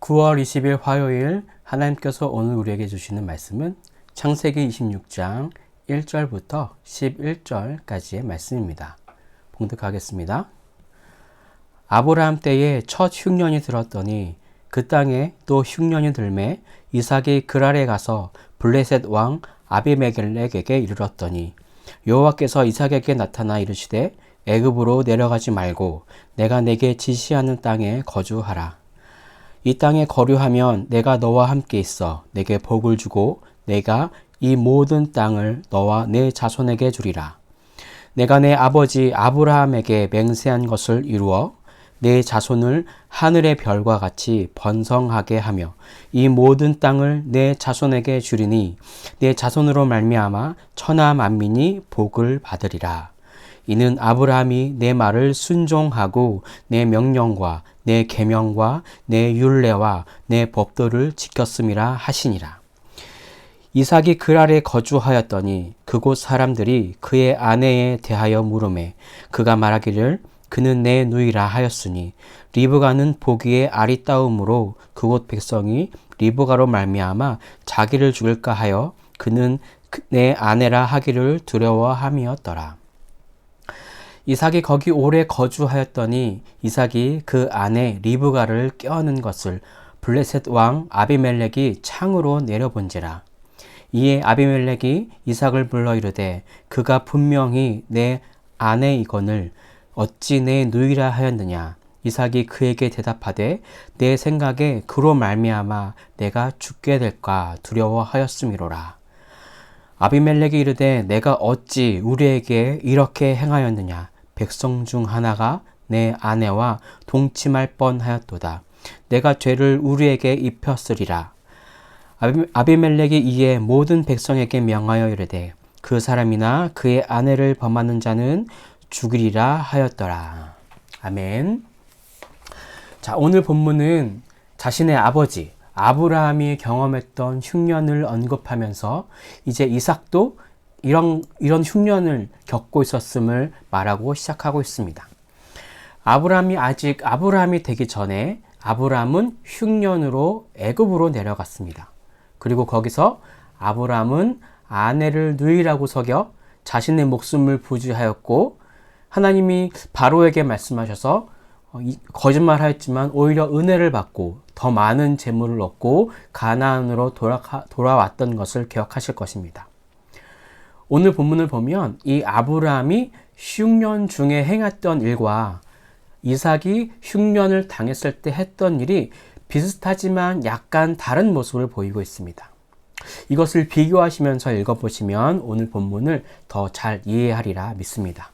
9월 20일 화요일 하나님께서 오늘 우리에게 주시는 말씀은 창세기 26장 1절부터 11절까지의 말씀입니다. 봉독하겠습니다. 아브라함 때에 첫 흉년이 들었더니 그 땅에 또 흉년이 들매 이삭이 그랄에 가서 블레셋 왕 아비멜렉에게 이르렀더니 여호와께서 이삭에게 나타나 이르시되 애굽으로 내려가지 말고 내가 내게 지시하는 땅에 거주하라. 이 땅에 거류하면 내가 너와 함께 있어 내게 복을 주고 내가 이 모든 땅을 너와 내 자손에게 주리라. 내가 내 아버지 아브라함에게 맹세한 것을 이루어 내 자손을 하늘의 별과 같이 번성하게 하며 이 모든 땅을 내 자손에게 주리니 내 자손으로 말미암아 천하 만민이 복을 받으리라. 이는 아브라함이 내 말을 순종하고 내 명령과 내 계명과 내 율례와 내 법도를 지켰음이라 하시니라. 이삭이 그랄에 거주하였더니 그곳 사람들이 그의 아내에 대하여 물으매 그가 말하기를 그는 내 누이라 하였으니 리브가는 보기에 아리따움으로 그곳 백성이 리브가로 말미암아 자기를 죽일까 하여 그는 내 아내라 하기를 두려워함이었더라. 이삭이 거기 오래 거주하였더니 이삭이 그 아내 리브가를 껴안은 것을 블레셋 왕 아비멜렉이 창으로 내려본지라. 이에 아비멜렉이 이삭을 불러 이르되 그가 분명히 내 아내이거늘 어찌 내 누이라 하였느냐. 이삭이 그에게 대답하되 내 생각에 그로 말미암아 내가 죽게 될까 두려워하였음이로라. 아비멜렉이 이르되 내가 어찌 우리에게 이렇게 행하였느냐. 백성 중 하나가 내 아내와 동침할 뻔하였도다. 내가 죄를 우리에게 입혔으리라. 아비멜렉이 이에 모든 백성에게 명하여 이르되 그 사람이나 그의 아내를 범하는 자는 죽이리라 하였더라. 아멘. 자, 오늘 본문은 자신의 아버지 아브라함이 경험했던 흉년을 언급하면서 이제 이삭도 이런 흉년을 겪고 있었음을 말하고 시작하고 있습니다. 아브라함이 되기 전에 아브라함은 흉년으로 애굽으로 내려갔습니다. 그리고 거기서 아브라함은 아내를 누이라고 속여 자신의 목숨을 부지하였고 하나님이 바로에게 말씀하셔서 거짓말하였지만 오히려 은혜를 받고 더 많은 재물을 얻고 가나안으로 돌아왔던 것을 기억하실 것입니다. 오늘 본문을 보면 이 아브라함이 흉년 중에 행했던 일과 이삭이 흉년을 당했을 때 했던 일이 비슷하지만 약간 다른 모습을 보이고 있습니다. 이것을 비교하시면서 읽어보시면 오늘 본문을 더 잘 이해하리라 믿습니다.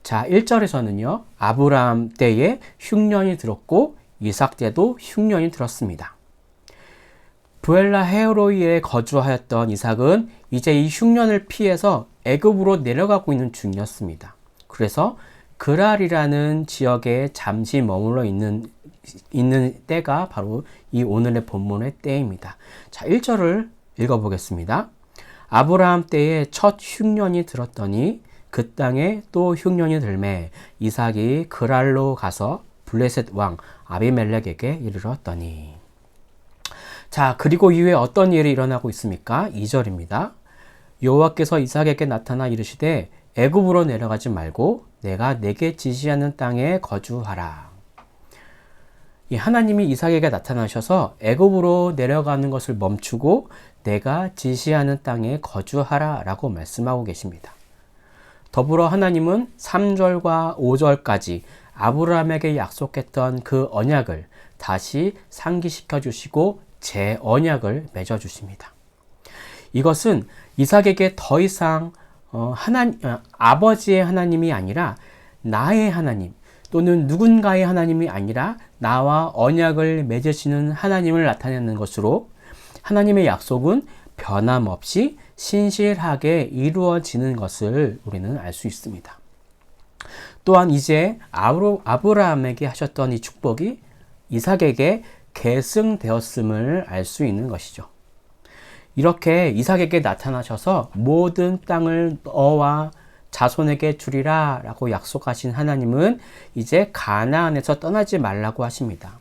자, 1절에서는요, 아브라함 때에 흉년이 들었고 이삭 때도 흉년이 들었습니다. 부엘라 헤로이에 거주하였던 이삭은 이제 이 흉년을 피해서 애굽으로 내려가고 있는 중이었습니다. 그래서 그랄이라는 지역에 잠시 머물러 있는 때가 바로 이 오늘의 본문의 때입니다. 자, 1절을 읽어보겠습니다. 아브라함 때에 첫 흉년이 들었더니 그 땅에 또 흉년이 들매 이삭이 그랄로 가서 블레셋 왕 아비멜렉에게 이르렀더니. 자, 그리고 이후에 어떤 일이 일어나고 있습니까? 2절입니다. 여호와께서 이삭에게 나타나 이르시되 애굽으로 내려가지 말고 내가 내게 지시하는 땅에 거주하라. 이 하나님이 이삭에게 나타나셔서 애굽으로 내려가는 것을 멈추고 내가 지시하는 땅에 거주하라 라고 말씀하고 계십니다. 더불어 하나님은 3절과 5절까지 아브라함에게 약속했던 그 언약을 다시 상기시켜 주시고 재언약을 맺어 주십니다. 이것은 이삭에게 더 이상 아버지의 하나님이 아니라 나의 하나님 또는 누군가의 하나님이 아니라 나와 언약을 맺으시는 하나님을 나타내는 것으로 하나님의 약속은 변함없이 신실하게 이루어지는 것을 우리는 알 수 있습니다. 또한 이제 아브라함에게 하셨던 이 축복이 이삭에게 계승되었음을 알 수 있는 것이죠. 이렇게 이삭에게 나타나셔서 모든 땅을 너와 자손에게 주리라 라고 약속하신 하나님은 이제 가나안에서 떠나지 말라고 하십니다.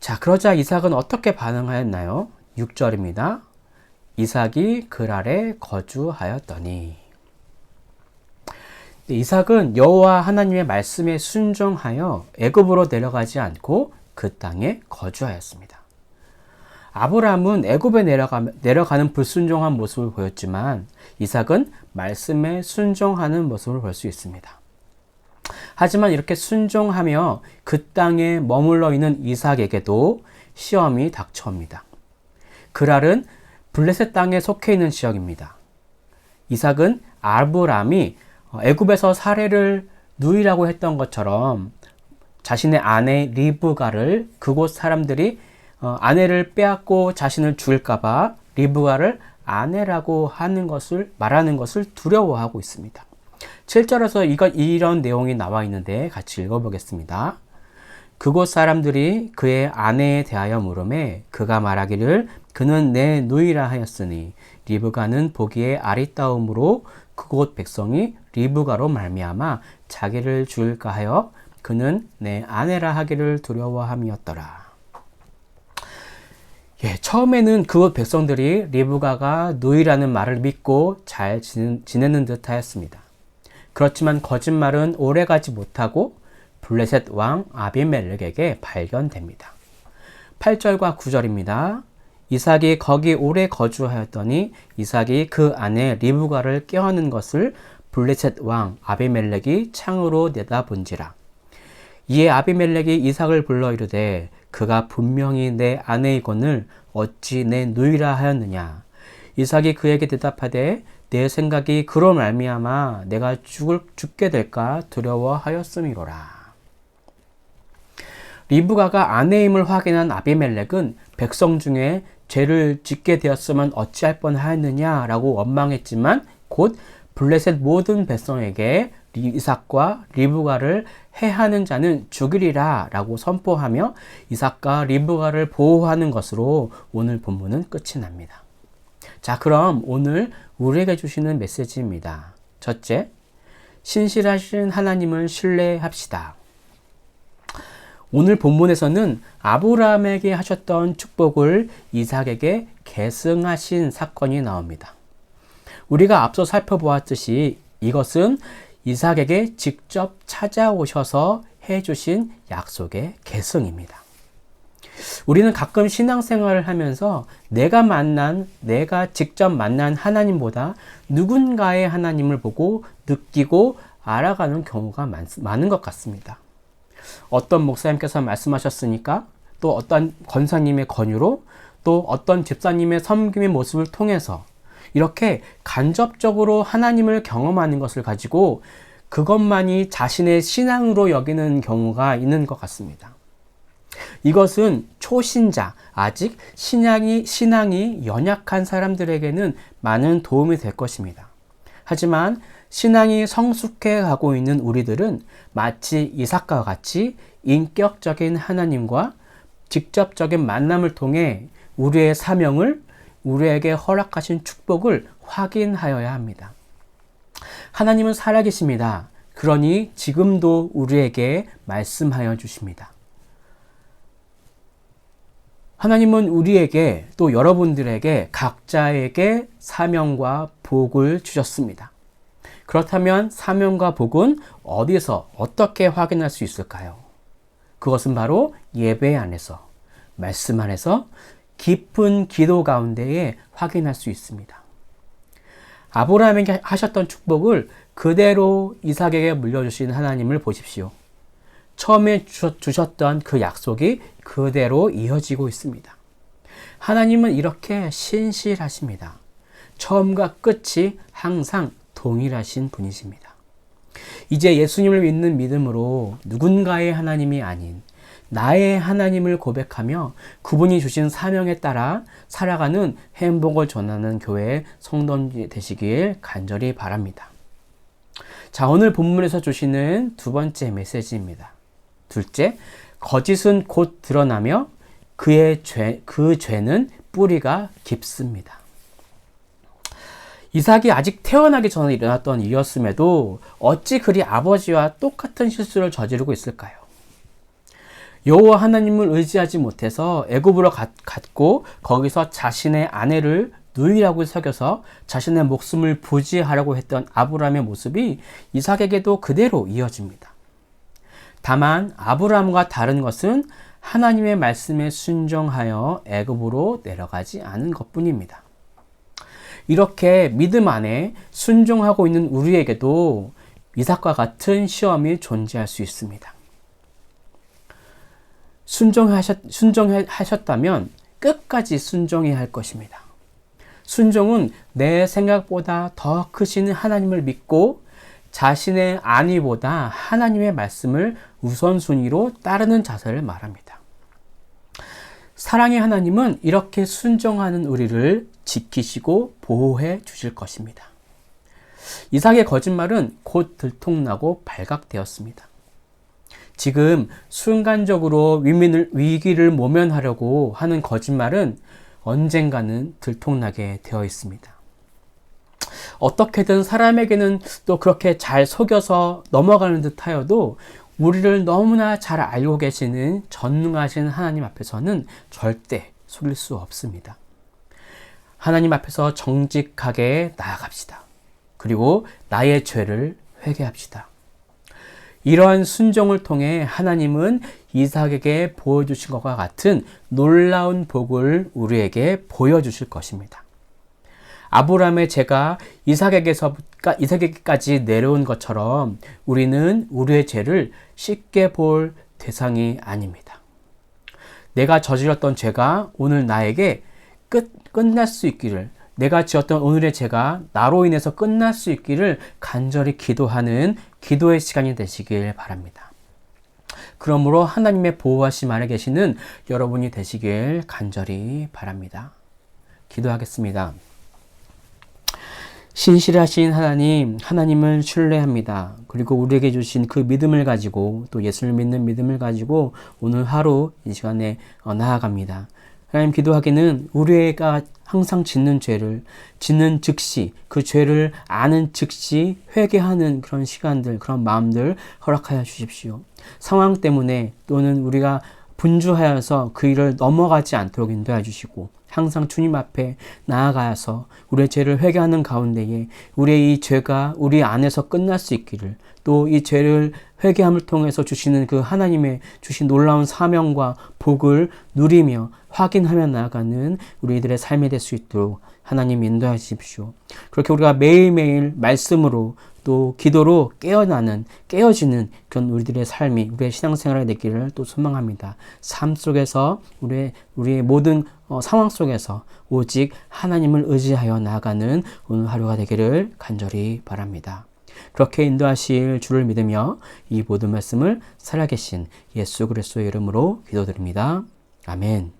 자, 그러자 이삭은 어떻게 반응하였나요? 6절입니다. 이삭이 글 아래 거주하였더니. 이삭은 여호와 하나님의 말씀에 순종하여 애굽으로 내려가지 않고 그 땅에 거주하였습니다. 아브라함은 애굽에 내려가는 불순종한 모습을 보였지만 이삭은 말씀에 순종하는 모습을 볼 수 있습니다. 하지만 이렇게 순종하며 그 땅에 머물러 있는 이삭에게도 시험이 닥쳐옵니다. 그랄은 블레셋 땅에 속해 있는 지역입니다. 이삭은 아브라함이 애굽에서 사례를 누이라고 했던 것처럼 자신의 아내 리브가를 그곳 사람들이 아내를 빼앗고 자신을 죽일까봐 리브가를 아내라고 말하는 것을 두려워하고 있습니다. 7절에서 이런 내용이 나와 있는데 같이 읽어보겠습니다. 그곳 사람들이 그의 아내에 대하여 물으매 그가 말하기를 그는 내 누이라 하였으니 리브가는 보기에 아리따움으로 그곳 백성이 리브가로 말미암아 자기를 죽일까 하여 그는 내 아내라 하기를 두려워함이었더라. 처음에는 그곳 백성들이 리브가가 누이라는 말을 믿고 잘 지내는 듯 하였습니다. 그렇지만 거짓말은 오래가지 못하고 블레셋 왕 아비멜렉에게 발견됩니다. 8절과 9절입니다. 이삭이 거기 오래 거주하였더니 이삭이 그 아내 리브가를 껴안은 것을 블레셋 왕 아비멜렉이 창으로 내다본지라. 이에 아비멜렉이 이삭을 불러 이르되 그가 분명히 내 아내이거늘 어찌 내 누이라 하였느냐. 이삭이 그에게 대답하되 내 생각이 그로 말미암아 내가 죽게 될까 두려워하였음이로라. 리브가가 아내임을 확인한 아비멜렉은 백성 중에 죄를 짓게 되었으면 어찌할 뻔하였느냐라고 원망했지만 곧 블레셋 모든 백성에게 이삭과 리브가를 해하는 자는 죽이리라 라고 선포하며 이삭과 리브가를 보호하는 것으로 오늘 본문은 끝이 납니다. 자, 그럼 오늘 우리에게 주시는 메시지입니다. 첫째, 신실하신 하나님을 신뢰합시다. 오늘 본문에서는 아브라함에게 하셨던 축복을 이삭에게 계승하신 사건이 나옵니다. 우리가 앞서 살펴보았듯이 이것은 이삭에게 직접 찾아오셔서 해주신 약속의 계승입니다. 우리는 가끔 신앙생활을 하면서 내가 직접 만난 하나님보다 누군가의 하나님을 보고 느끼고 알아가는 경우가 많은 것 같습니다. 어떤 목사님께서 말씀하셨으니까, 또 어떤 권사님의 권유로, 또 어떤 집사님의 섬김의 모습을 통해서 이렇게 간접적으로 하나님을 경험하는 것을 가지고 그것만이 자신의 신앙으로 여기는 경우가 있는 것 같습니다. 이것은 초신자, 아직 신앙이 연약한 사람들에게는 많은 도움이 될 것입니다. 하지만 신앙이 성숙해 가고 있는 우리들은 마치 이삭과 같이 인격적인 하나님과 직접적인 만남을 통해 우리의 사명을, 우리에게 허락하신 축복을 확인하여야 합니다. 하나님은 살아계십니다. 그러니 지금도 우리에게 말씀하여 주십니다. 하나님은 우리에게, 또 여러분들에게 각자에게 사명과 복을 주셨습니다. 그렇다면 사명과 복은 어디서 어떻게 확인할 수 있을까요? 그것은 바로 예배 안에서, 말씀 안에서, 깊은 기도 가운데에 확인할 수 있습니다. 아브라함에게 하셨던 축복을 그대로 이삭에게 물려주신 하나님을 보십시오. 처음에 주셨던 그 약속이 그대로 이어지고 있습니다. 하나님은 이렇게 신실하십니다. 처음과 끝이 항상 동일하신 분이십니다. 이제 예수님을 믿는 믿음으로 누군가의 하나님이 아닌 나의 하나님을 고백하며 그분이 주신 사명에 따라 살아가는 행복을 전하는 교회의 성도님 되시길 간절히 바랍니다. 자, 오늘 본문에서 주시는 두 번째 메시지입니다. 둘째, 거짓은 곧 드러나며 그 죄는 뿌리가 깊습니다. 이삭이 아직 태어나기 전에 일어났던 일이었음에도 어찌 그리 아버지와 똑같은 실수를 저지르고 있을까요? 여호와 하나님을 의지하지 못해서 애굽으로 갔고 거기서 자신의 아내를 누이라고 속여서 자신의 목숨을 부지하려고 했던 아브라함의 모습이 이삭에게도 그대로 이어집니다. 다만 아브라함과 다른 것은 하나님의 말씀에 순종하여 애굽으로 내려가지 않은 것뿐입니다. 이렇게 믿음 안에 순종하고 있는 우리에게도 이삭과 같은 시험이 존재할 수 있습니다. 순종하셨다면 끝까지 순종해야 할 것입니다. 순종은 내 생각보다 더 크신 하나님을 믿고 자신의 안위보다 하나님의 말씀을 우선순위로 따르는 자세를 말합니다. 사랑의 하나님은 이렇게 순종하는 우리를 지키시고 보호해 주실 것입니다. 이삭의 거짓말은 곧 들통나고 발각되었습니다. 지금 순간적으로 위기를 모면하려고 하는 거짓말은 언젠가는 들통나게 되어 있습니다. 어떻게든 사람에게는 또 그렇게 잘 속여서 넘어가는 듯 하여도 우리를 너무나 잘 알고 계시는 전능하신 하나님 앞에서는 절대 속일 수 없습니다. 하나님 앞에서 정직하게 나아갑시다. 그리고 나의 죄를 회개합시다. 이러한 순종을 통해 하나님은 이삭에게 보여주신 것과 같은 놀라운 복을 우리에게 보여주실 것입니다. 아브라함의 죄가 이삭에게까지 내려온 것처럼 우리는 우리의 죄를 쉽게 볼 대상이 아닙니다. 내가 저질렀던 죄가 오늘 나에게 끝날 수 있기를, 내가 지었던 오늘의 죄가 나로 인해서 끝날 수 있기를 간절히 기도하는 기도의 시간이 되시길 바랍니다. 그러므로 하나님의 보호하심 아래 계시는 여러분이 되시길 간절히 바랍니다. 기도하겠습니다. 신실하신 하나님을 신뢰합니다. 그리고 우리에게 주신 그 믿음을 가지고 또 예수를 믿는 믿음을 가지고 오늘 하루 이 시간에 나아갑니다. 하나님, 기도하기는 우리가 항상 짓는 죄를 짓는 즉시 그 죄를 아는 즉시 회개하는 그런 시간들, 그런 마음들 허락하여 주십시오. 상황 때문에 또는 우리가 분주하여서 그 일을 넘어가지 않도록 인도해 주시고 항상 주님 앞에 나아가서 우리의 죄를 회개하는 가운데에 우리의 이 죄가 우리 안에서 끝날 수 있기를, 또 이 죄를 회개함을 통해서 주시는 그 하나님의 주신 놀라운 사명과 복을 누리며 확인하며 나아가는 우리들의 삶이 될 수 있도록 하나님 인도해 주십시오. 그렇게 우리가 매일매일 말씀으로 또 기도로 깨어지는 그런 우리들의 삶이, 우리의 신앙생활이 되기를 또 소망합니다. 삶 속에서 우리의 모든 상황 속에서 오직 하나님을 의지하여 나아가는 오늘 하루가 되기를 간절히 바랍니다. 그렇게 인도하실 주를 믿으며 이 모든 말씀을 살아계신 예수 그리스도의 이름으로 기도드립니다. 아멘.